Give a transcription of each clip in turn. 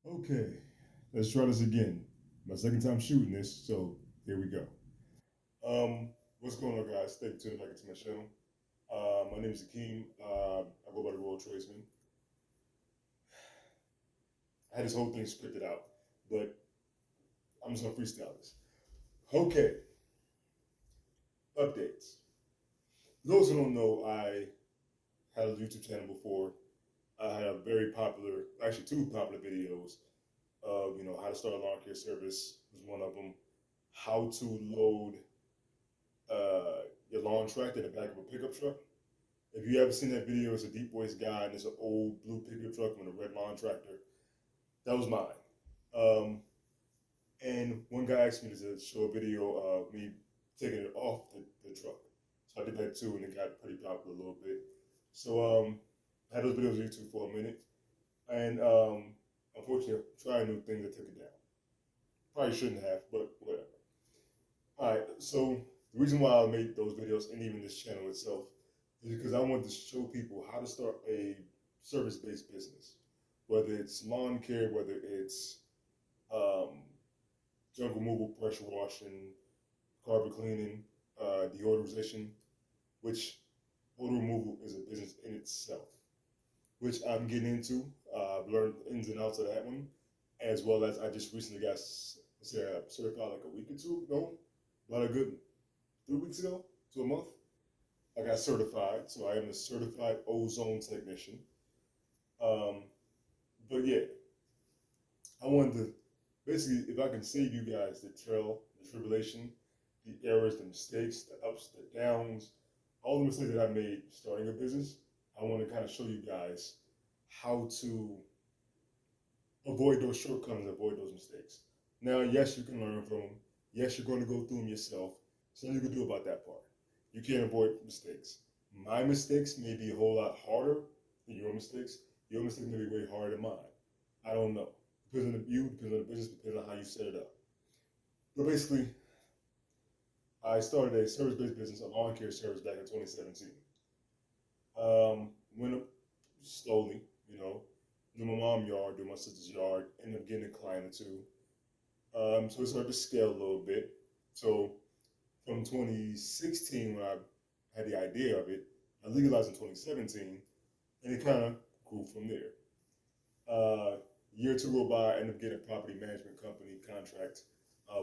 Okay, let's try this again. My second time shooting this, so here we go. What's going on, guys? Thank you for tuning back into my channel. My name is Akeem. I go by the Royal Tradesman. I had this whole thing scripted out, but I'm just gonna freestyle this. Okay, updates. Those who don't know, I had a YouTube channel before. I had a very popular, actually two popular videos of how to start a lawn care service was one of them. How to load your lawn tractor in the back of a pickup truck. If you ever seen that video, it's a deep voice guy and it's an old blue pickup truck with a red lawn tractor. That was mine. Um, and one guy asked me to show a video of me taking it off the truck. So I did that too, and it got pretty popular a little bit. So I had those videos on YouTube for a minute, and unfortunately, I tried new things that took it down. Probably shouldn't have, but whatever. All right, so the reason why I made those videos and even this channel itself is because I wanted to show people how to start a service-based business, whether it's lawn care, whether it's um, junk removal, pressure washing, carpet cleaning, deodorization, which odor removal is a business in itself, which I'm getting into. I've learned the ins and outs of that one, as well as I just recently got certified like a week or two ago, about a good 3 weeks ago to a month. I got certified, so I am a certified ozone technician. Um, but yeah, I wanted to basically, if I can save you guys the trail, the tribulation, the errors, the mistakes, the ups, the downs, all the mistakes that I made starting a business, I want to kind of show you guys how to avoid those shortcomings, avoid those mistakes. Now, yes, you can learn from them. Yes, you're going to go through them yourself. So you can do about that part. You can't avoid mistakes. My mistakes may be a whole lot harder than your mistakes. Your mistakes may be way harder than mine. I don't know. Depends on you, depends on the business, depends on how you set it up. But basically, I started a service-based business, a lawn care service back in 2017. Went up slowly, do my mom's yard, do my sister's yard, ended up getting a client or two. So it started to scale a little bit. So from 2016, when I had the idea of it, I legalized in 2017, and it kind of grew from there. Year or two go by, I end up getting a property management company contract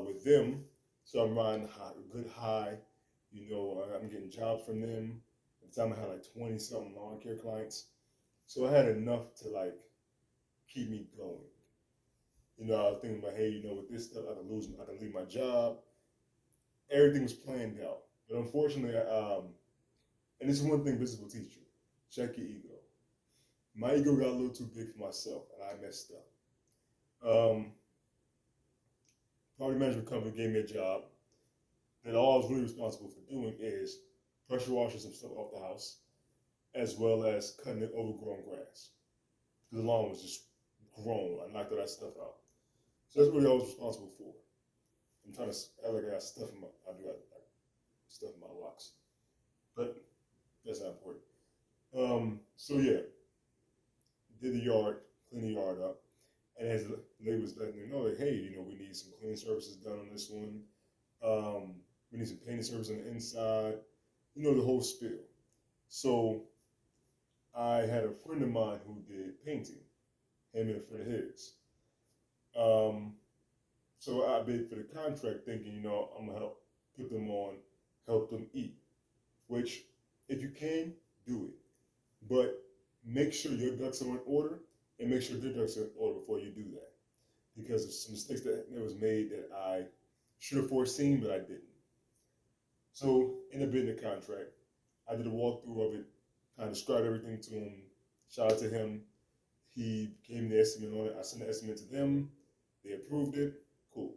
with them. So I'm riding a good high. I'm getting jobs from them. At the time, I had like 20 something lawn care clients. So I had enough to like keep me going. I was thinking about, hey, with this stuff, I can leave my job. Everything was planned out. But unfortunately, and this is one thing business will teach you: check your ego. My ego got a little too big for myself, and I messed up. Um, Property management company gave me a job that all I was really responsible for doing is pressure washing some stuff off the house, as well as cutting the overgrown grass. The lawn was just grown. I knocked all that stuff out. So that's really all I was responsible for. I'm trying to act like I got stuff in my, I do have like, stuff in my locks, but that's not important. So yeah, did the yard, clean the yard up, and as the lady was letting me know, like, hey, we need some cleaning services done on this one. Um, we need some painting service on the inside. The whole spiel. So I had a friend of mine who did painting, him and a friend of his. Um, so I bid for the contract thinking, I'm gonna help put them on, help them eat, which if you can, do it. But make sure your ducks are in order and make sure their ducks are in order before you do that. Because of some mistakes that was made that I should have foreseen, but I didn't. So in the bidding the contract, I did a walkthrough of it, kind of described everything to him. Shout out to him. He gave me the estimate on it. I sent the estimate to them. They approved it. Cool.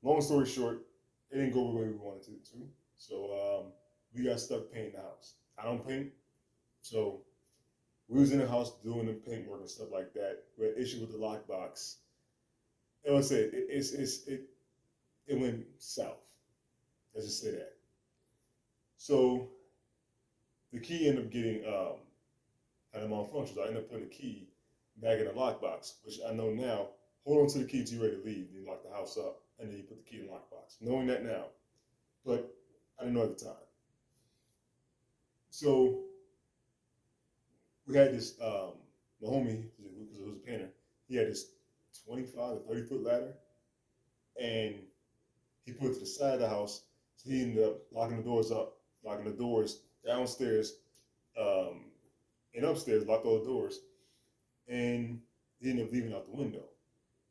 Long story short, it didn't go the way we wanted it to. So we got stuck painting the house. I don't paint, so we was in the house doing the paint work and stuff like that. We had an issue with the lockbox. And let's say it went south. Let's just say that. So the key ended up getting had a malfunction. So I ended up putting a key back in a lockbox, which I know now. Hold on to the key till you're ready to leave. You lock the house up, and then you put the key in the lockbox. Knowing that now, but I didn't know at the time. So we had this my homie, because it was a painter. He had this 25 to 30 foot ladder, and he put it to the side of the house. So he ended up locking the doors up, locking the doors downstairs, um, and upstairs, locked all the doors, and he ended up leaving out the window.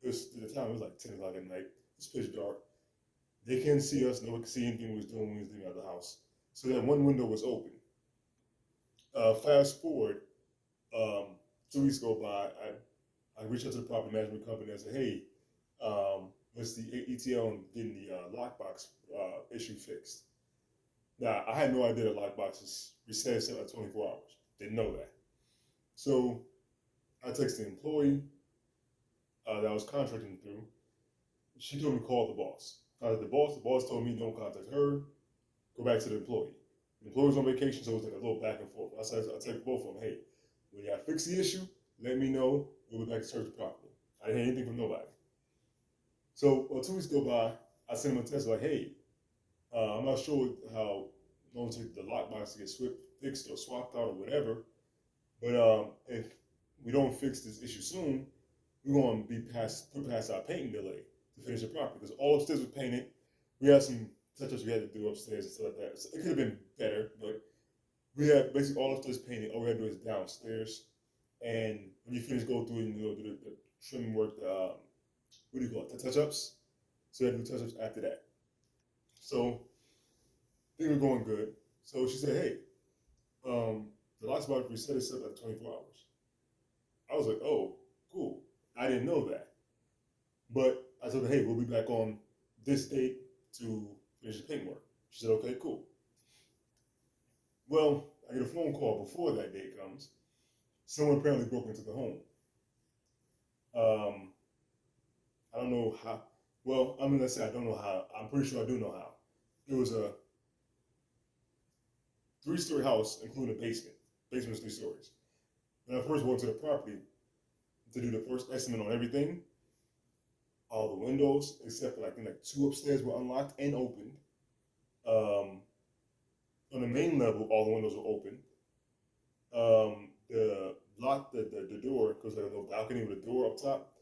It was at the time it was like 10 o'clock at night. It's pitch dark. They couldn't see us. No one could see anything we was doing when we was leaving out the house. So that one window was open. Fast forward, 2 weeks go by. I reached out to the property management company and said, "Hey, what's the ETL on getting the lockbox issue fixed?" Now I had no idea that lockboxes reset itself at 24 hours. Didn't know that. So I texted the employee that I was contracting through. She told me to call the boss. Contacted the boss. The boss told me don't contact her. Go back to the employee. The employee was on vacation, so it was like a little back and forth. I texted both of them, "Hey, when you fix the issue, let me know. We'll be back to search the property." I didn't hear anything from nobody. So 2 weeks go by. I sent him a text like, "Hey, I'm not sure how long it takes the lockbox to get fixed or swapped out or whatever, but if we don't fix this issue soon, we're going to be put past our painting delay to finish the property because all upstairs was painted. We had some touch-ups we had to do upstairs and stuff like that. So it could have been better, but we had basically all upstairs painted. All we had to do is downstairs. And when you finish, go through and do the trim work, the what do you call it, the touch-ups. So we had to do touch-ups after that. So things were going good. So she said, "Hey, the last about reset itself at 24 hours." I was like, "Oh, cool." I didn't know that. But I told her, "Hey, we'll be back on this date to finish the paint work." She said, "Okay, cool." Well, I get a phone call before that date comes. Someone apparently broke into the home. Um, I don't know how. Well, I mean, let's say I don't know how. I'm pretty sure I do know how. It was a 3-story house, including a basement. Basement is 3 stories. When I first walked to the property to do the first estimate on everything, all the windows, except for like 2 upstairs, were unlocked and opened. Um, on the main level, all the windows were open. The lock, the door, because like a little balcony with a door up top,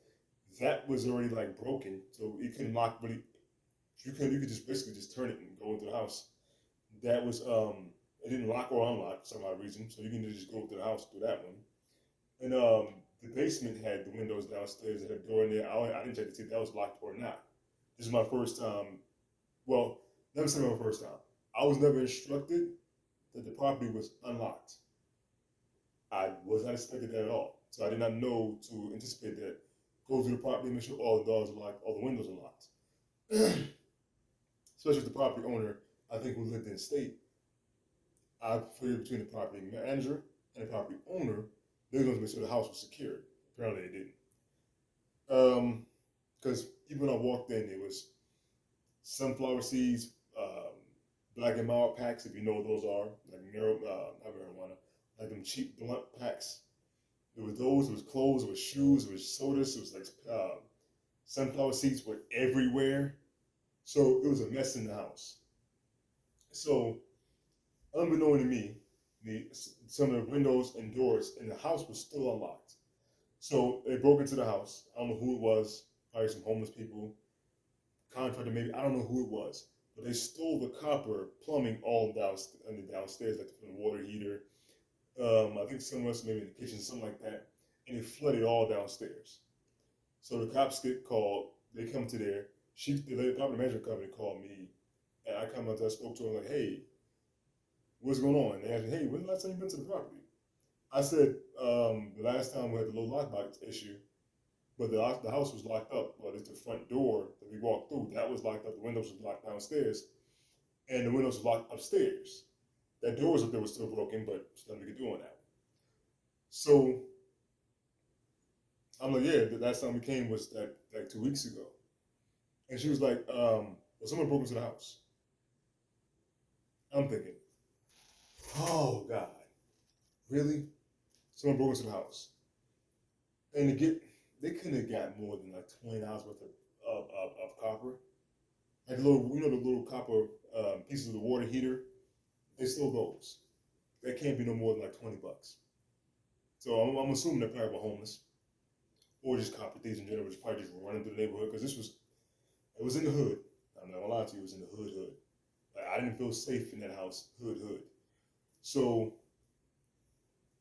that was already like broken, so it couldn't lock. Really, you could just basically just turn it and go into the house. That was it didn't lock or unlock for some odd reason, so you can just go through the house through that one. And the basement had the windows downstairs. It had a door in there. I didn't check to see if that was locked or not. This is my first time. Well, never say my first time. I was never instructed that the property was unlocked. I was not expected that at all. So I did not know to anticipate that. Go through the property, make sure all the doors are locked, all the windows are locked. Especially with the property owner, I think who lived in state. I figured between the property manager and the property owner, they were going to make sure the house was secured. Apparently they didn't. Because even when I walked in, there was sunflower seeds, black and mild packs, if you know what those are, like not marijuana, like them cheap blunt packs. There was those, it was clothes, it was shoes, it was sodas, it was like sunflower seeds were everywhere. So it was a mess in the house. So unbeknown to me, some of the windows and doors in the house was still unlocked. So they broke into the house. I don't know who it was, probably some homeless people, contractor maybe, I don't know who it was. But they stole the copper plumbing all downstairs, like from the water heater. I think somewhere else, maybe in the kitchen, something like that. And it flooded all downstairs. So the cops get called. They come to there. The property management company called me, and I come up there, I spoke to her like, "Hey, what's going on?" And they asked me, "Hey, when the last time you been to the property?" I said, "The last time we had the little lockbox issue, but the house was locked up. Well, it's the front door that we walked through. That was locked up. The windows was locked downstairs, and the windows was locked upstairs. That door was up there was still broken, but there's nothing we could do on that." So I'm like, "Yeah, the last time we came was that like 2 weeks ago." And she was like, "Well, someone broke into the house." I'm thinking, "Oh God, really? Someone broke into the house?" And to get, they couldn't have got more than like $20 worth of copper. Like the little, the little copper pieces of the water heater. They stole those. That can't be no more than like $20. So I'm assuming they probably were homeless or just copper thieves in general, just probably just running through the neighborhood because it was in the hood. I'm not gonna lie to you, it was in the hood. Like I didn't feel safe in that house, hood. So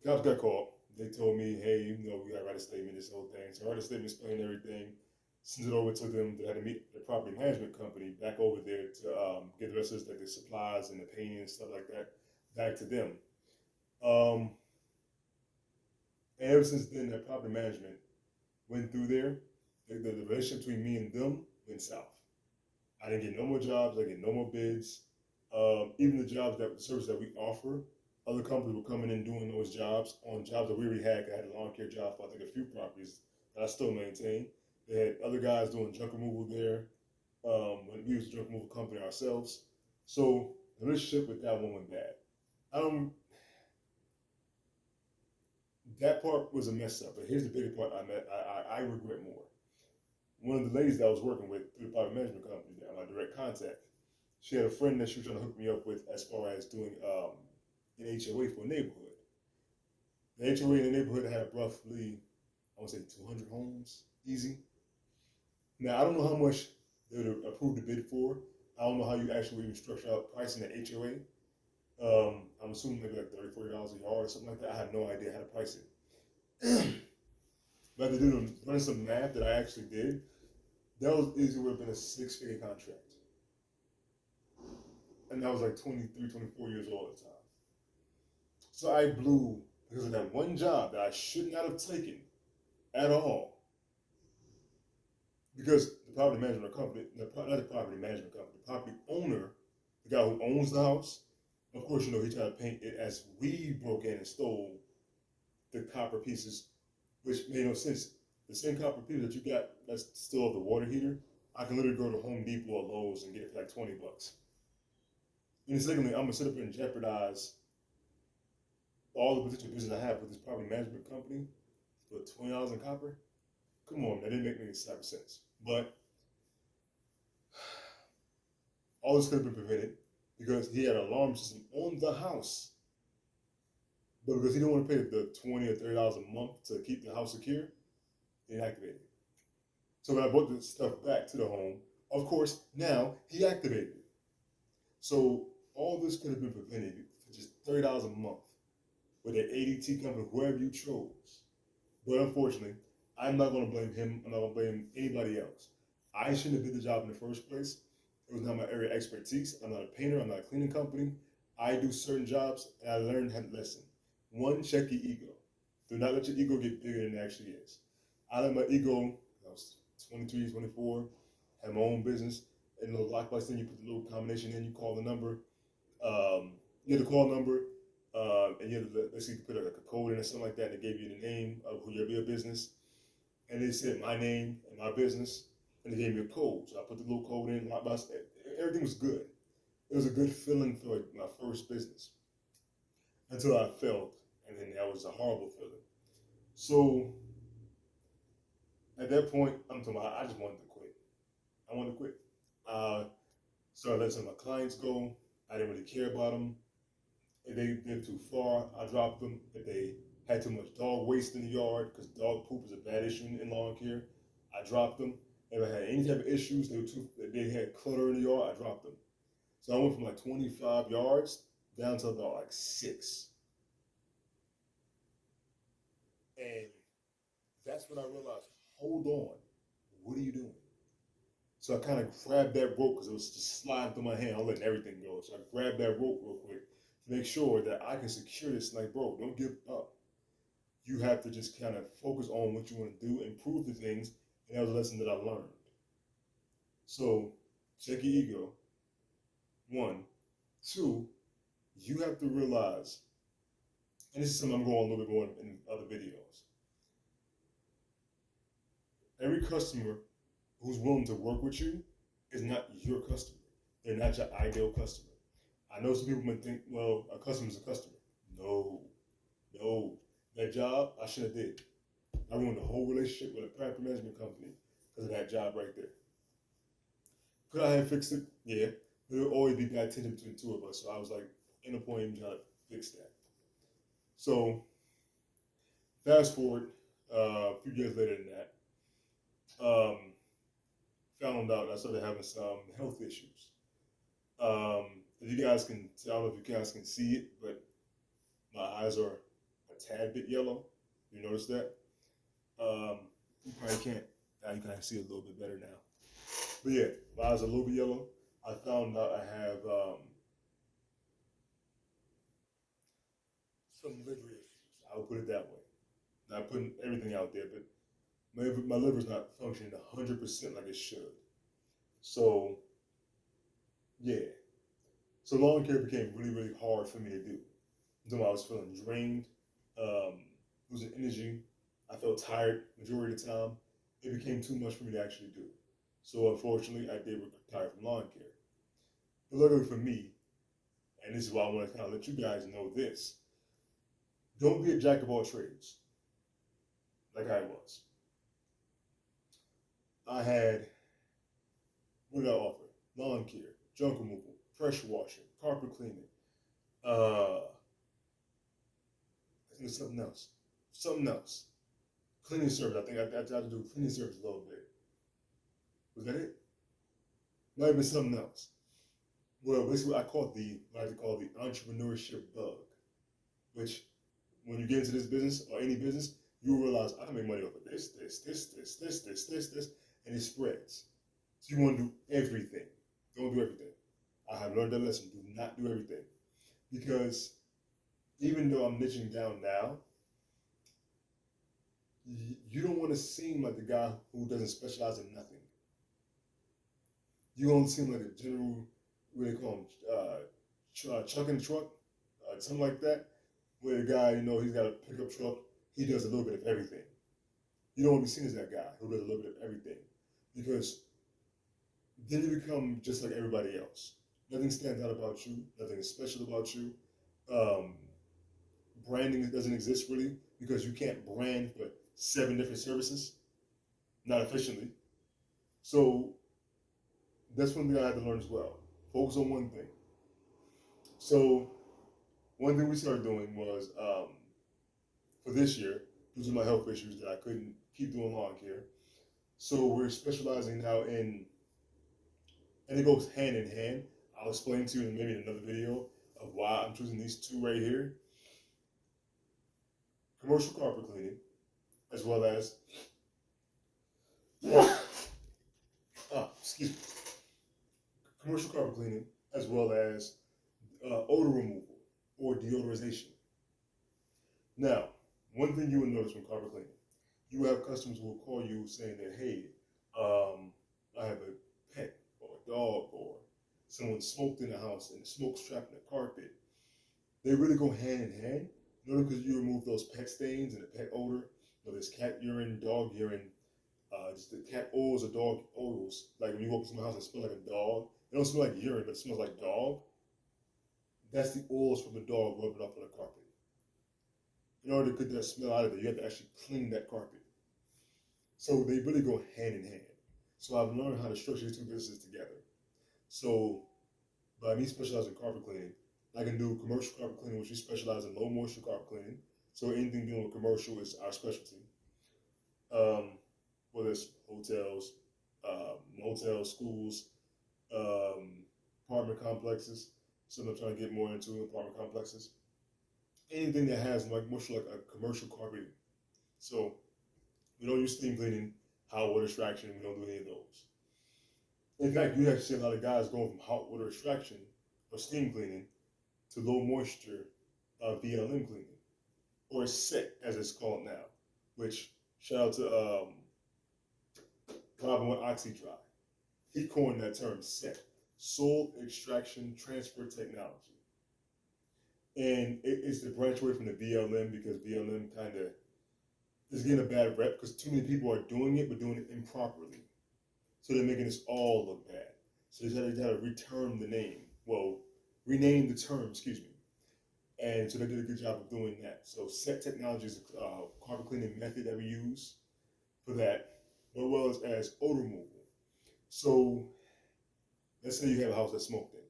cops got called. They told me, hey, we gotta write a statement, this whole thing. So I write a statement explaining everything. Sent it over to them. They had to meet the property management company back over there to get the rest of like the supplies and the painting and stuff like that back to them. Um, and ever since then, that property management went through there. The relationship between me and them went south. I didn't get no more jobs. I didn't get no more bids. Even the jobs the service that we offer, other companies were coming in doing those jobs on jobs that we already had. I had a lawn care job for I think a few properties that I still maintain. They had other guys doing junk removal there. When we was a junk removal company ourselves, so the relationship with that one went bad. Um, that part was a mess up. But here's the bigger part I regret more. One of the ladies that I was working with through the property management company, my direct contact, she had a friend that she was trying to hook me up with as far as doing an HOA for a neighborhood. The HOA in the neighborhood had roughly, I would say, 200 homes, easy. Now, I don't know how much they would approve the bid for. I don't know how you actually even structure out pricing the HOA. I'm assuming maybe like $30, $40 a yard or something like that. I had no idea how to price it. But to do running some math that I actually did, that was easily would have been a six-figure contract. And I was like 23, 24 years old at the time. So I blew because of that one job that I should not have taken at all. Because the property management company, not the property management company, the property owner, the guy who owns the house, of course, he tried to paint it as we broke in and stole the copper pieces, which made no sense. The same copper pieces that you got that's still the water heater, I can literally go to Home Depot or Lowe's and get it for like $20. And secondly, I'm gonna sit up here and jeopardize all the potential business I have with this property management company for $20 in copper. Come on, that didn't make any type of sense. But all this could have been prevented because he had an alarm system on the house. But because he didn't want to pay the $20 or $30 a month to keep the house secure, he inactivated it. So when I brought the stuff back to the home, of course, now he activated it. So all this could have been prevented for just $30 a month with an ADT company, whoever you chose. But unfortunately, I'm not going to blame him. I'm not going to blame anybody else. I shouldn't have did the job in the first place. It was not my area of expertise. I'm not a painter. I'm not a cleaning company. I do certain jobs, and I learned how to listen. One, check your ego. Do not let your ego get bigger than it actually is. I let my ego, I was 23, 24, had my own business. And the little lockbox thing, you put the little combination in, you call the number. You had the call number, and you had to basically put like a code in or something like that, and they gave you the name of who your business. And they said my name and my business, and they gave me a code. So I put the little code in, everything was good. It was a good feeling for my first business until I failed, and then that was a horrible feeling. So at that point, I'm talking about, I just wanted to quit. I wanted to quit. Uh, started letting some of my clients go. I didn't really care about them. If they lived too far, I dropped them. If they had too much dog waste in the yard, because dog poop is a bad issue in lawn care, I dropped them. If I had any type of issues, they had clutter in the yard, I dropped them. So I went from like 25 yards down to about like 6. And that's when I realized, hold on, what are you doing? So I kind of grabbed that rope because it was just sliding through my hand. I'm letting everything go. So I grabbed that rope real quick to make sure that I can secure this. Like, bro, don't give up. You have to just kind of focus on what you want to do, improve the things. And that was a lesson that I learned. So check your ego. One. Two, you have to realize, and this is something I'm going a little bit more in other videos. Every customer who's willing to work with you is not your customer. They're not your ideal customer. I know some people might think, well, a customer is a customer. No, no. That job I should have did. I ruined the whole relationship with a property management company because of that job right there. Could I have fixed it? Yeah. There would always be bad tension between the two of us. So I was like, in a point, I'm trying to fix that. So fast forward a few years later than that, um, found out I started having some health issues. If you guys can, I don't know if you guys can see it, but my eyes are a tad bit yellow. You notice that? Um, you probably can't. Now you can see it a little bit better now. But yeah, my eyes are a little bit yellow. I found out I have some liver issues. I would put it that way. Not putting everything out there, but my liver's not functioning 100% like it should. So yeah, so lawn care became really, really hard for me to do. Until I was feeling drained, losing energy. I felt tired majority of the time. It became too much for me to actually do. So unfortunately, I did retire from lawn care. But luckily for me, and this is why I want to kind of let you guys know this: don't be a jack of all trades like I was. I had what did I offer? Lawn care, junk removal, pressure washing, carpet cleaning. I think it's something else. Something else. Cleaning service. I think I tried to do cleaning service a little bit. Was that it? Might have been something else. Well, basically, I caught the what I like to call the entrepreneurship bug, which when you get into this business or any business, you will realize I can make money off of this, and it spreads. So you want to do everything. Don't do everything. I have learned that lesson. Do not do everything because even though I'm niching down now, you don't want to seem like the guy who doesn't specialize in nothing. You don't seem like a general, what do they call him, chucking truck, something like that, where the guy, he's got a pickup truck, he does a little bit of everything. You don't want to be seen as that guy who does a little bit of everything because then you become just like everybody else. Nothing stands out about you, nothing is special about you. Um, Branding doesn't exist really because you can't brand for 7 different services, not efficiently. So that's one thing I had to learn as well. Focus on one thing. So one thing we started doing was for this year, due to my health issues that I couldn't keep doing lawn care. So we're specializing now and it goes hand in hand. I'll explain to you in maybe in another video of why I'm choosing these two right here: commercial carpet cleaning, as well as excuse me, commercial carpet cleaning, as well as odor removal or deodorization. Now, one thing you will notice when carpet cleaning, you have customers who will call you saying that, hey, I have a pet or a dog or someone smoked in the house and the smoke's trapped in the carpet. They really go hand in hand. Not because you remove those pet stains and the pet odor, whether it's cat urine, dog urine, just the cat oils or dog oils. Like when you walk into my house, it smells like a dog. It don't smell like urine, but it smells like dog. That's the oils from the dog rubbing off on the carpet. In order to get that smell out of it, you have to actually clean that carpet. So they really go hand in hand. So I've learned how to structure these two businesses together. So by me specializing in carpet cleaning, I can do commercial carpet cleaning, which we specialize in low moisture carpet cleaning. So anything dealing with commercial is our specialty. Um, Whether it's hotels, motels, schools, um, apartment complexes. Something I'm trying to get more into apartment complexes. Anything that has like much like a commercial carpeting. So we don't use steam cleaning, hot water extraction. We don't do any of those. In fact, you actually see a lot of guys going from hot water extraction or steam cleaning to low moisture VLM cleaning, or SET as it's called now. Which shout out to Robin with OxyDry. He coined that term SET, Soil Extraction Transfer Technology. And it's the branch away from the BLM because BLM kind of is getting a bad rep because too many people are doing it but doing it improperly. So they're making us all look bad. So they had to reterm the name. Well, rename the term, excuse me. And so they did a good job of doing that. So set technology is a carpet cleaning method that we use for that, as well as odor removal. So let's say you have a house that's smoked in.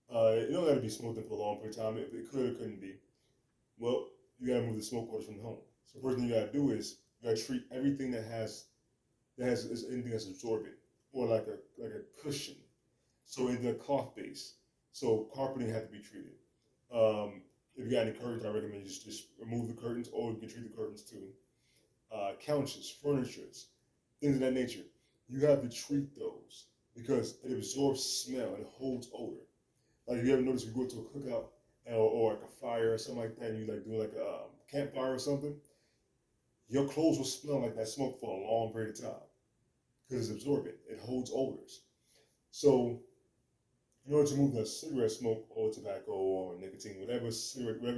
It don't got to be smoked in for a long period of time. It could or couldn't be. Well, you got to move the smoke odors from the home. So the first thing you got to do is you got to treat everything that has is anything that's absorbent or like a cushion. So in the cloth base. So carpeting had to be treated. Um, if you got any curtains, I recommend you just remove the curtains, or you can treat the curtains too. Couches, furnitures, things of that nature. You have to treat those because it absorbs smell and it holds odor. Like you ever notice you go to a cookout or like a fire or something like that, and you like do like a campfire or something, your clothes will smell like that smoke for a long period of time because it's absorbent. It holds odors. So in order to remove the cigarette smoke or tobacco or nicotine, whatever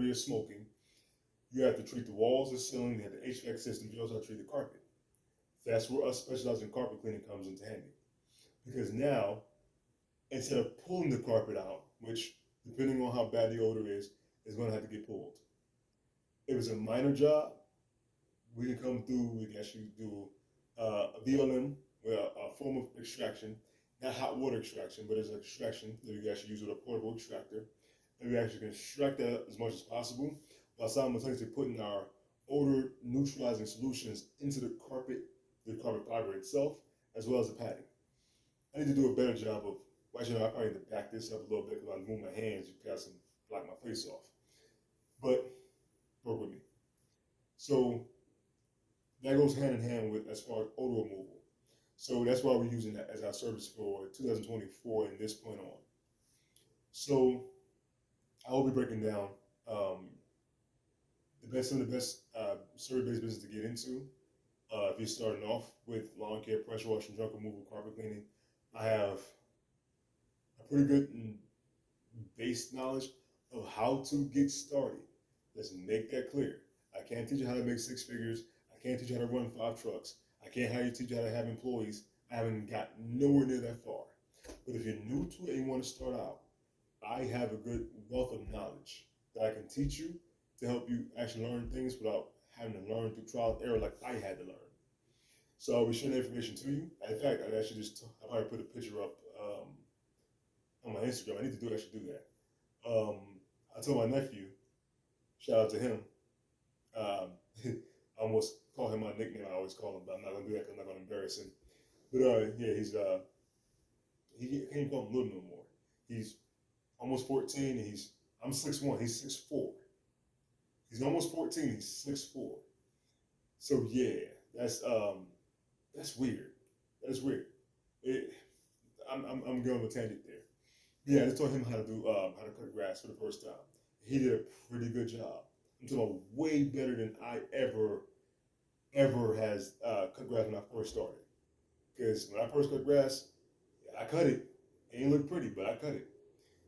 you're smoking, you have to treat the walls, the ceiling, you have the HVAC system. You also have to treat the carpet. That's where us specializing carpet cleaning comes into handy. Because now, instead of pulling the carpet out, which depending on how bad the odor is going to have to get pulled. If it's a minor job, we can come through. We can actually do a BLM, a form of extraction, not hot water extraction, but it's an extraction that we can actually use with a portable extractor. And we actually can extract that as much as possible while simultaneously putting our odor neutralizing solutions into the carpet fiber itself, as well as the padding. I need to do a better job of, well, actually, I probably need to back this up a little bit because I move my hands, you pass and block my face off. But work with me. So that goes hand in hand with as far as odor removal. So that's why we're using that as our service for 2024 and this point on. So I will be breaking down um, some of the best service-based business to get into. If you're starting off with lawn care, pressure washing, junk removal, carpet cleaning, I have a pretty good base knowledge of how to get started. Let's make that clear. I can't teach you how to make six figures. I can't teach you how to run 5 trucks. I can't teach you how to have employees. I haven't got nowhere near that far. But if you're new to it and you want to start out, I have a good wealth of knowledge that I can teach you to help you actually learn things without having to learn through trial and error like I had to learn. So I'll be sharing that information to you. In fact, I probably put a picture up on my Instagram. I need to actually do that. Um, I told my nephew, shout out to him. Um, I almost call him my nickname. I always call him, but I'm not gonna do that because I'm not gonna embarrass him. But yeah, he can't even call him little no more. He's almost 14. And I'm 6'1". He's 6'4". He's almost 14. He's 6'4". So yeah, that's weird. That's weird. It, I'm going on a tangent there. Yeah, I just taught him how to cut grass for the first time. He did a pretty good job. I'm talking about way better than I ever has cut grass when I first started. Because when I first cut grass, I cut it. It ain't look pretty, but I cut it.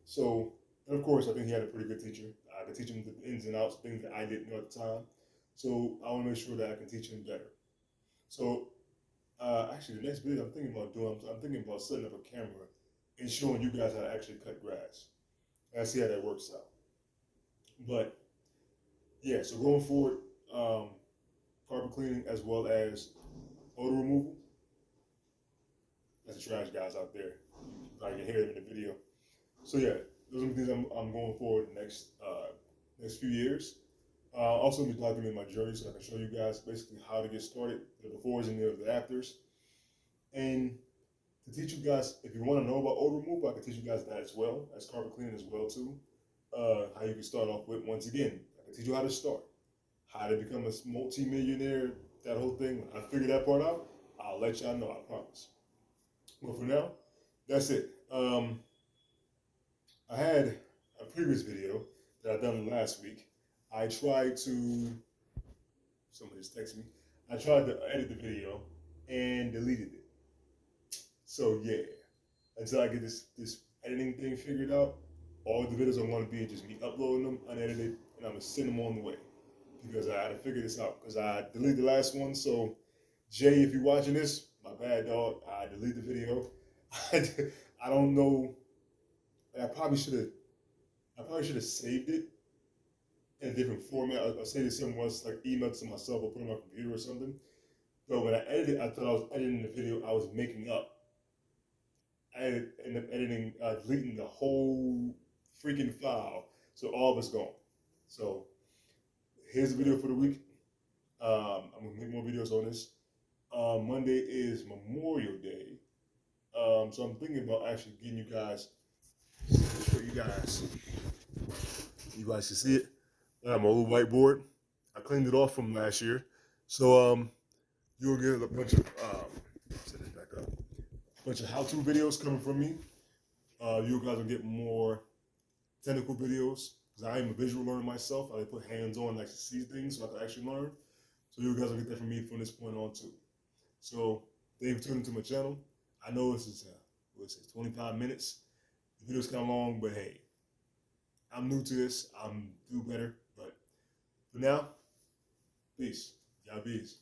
So, and of course, I think he had a pretty good teacher. I could teach him the ins and outs, things that I didn't know at the time. So I want to make sure that I can teach him better. So actually, the next video I'm thinking about setting up a camera and showing you guys how to actually cut grass. And see how that works out. But yeah, so going forward, um, carpet cleaning as well as odor removal. That's the trash guys out there. You probably can hear them in the video. So yeah, those are the things I'm going forward next few years. I'll also be documenting my journey so I can show you guys basically how to get started, the befores and the afters, and to teach you guys if you want to know about odor removal, I can teach you guys that as well as carpet cleaning as well too. How you can start off with once again. I can teach you how to start, how to become a multi-millionaire, that whole thing. When I figure that part out, I'll let y'all know. I promise. But for now, that's it. I had a previous video that I done last week. I tried to, somebody just texted me. I tried to edit the video and deleted it. So yeah, until I get this editing thing figured out, all the videos are going to be just me uploading them unedited, and I'm gonna send them on the way because I had to figure this out because I deleted the last one. So Jay, if you're watching this, my bad dog. I deleted the video. I don't know. I probably should have saved it in a different format. I'll say this something once, like email to myself or put it on my computer or something. But when I edited, I thought I was editing the video I was making up. I ended up editing, deleting the whole freaking file, so all of it's gone. So here's the video for the week. I'm gonna make more videos on this. Monday is Memorial Day, so I'm thinking about actually getting you guys, show you guys. You guys can see it. I have my old whiteboard. I cleaned it off from last year, so you'll get a bunch of set it back up. A bunch of how-to videos coming from me. You guys will get more technical videos because I am a visual learner myself. I put hands on, like to see things, so I can actually learn. So you guys will get that from me from this point on too. So thank you for tuning into my channel. I know this is what's it, 25 minutes. The video's kind of long, but hey, I'm new to this. I'm do better, but for now, peace. Y'all bees.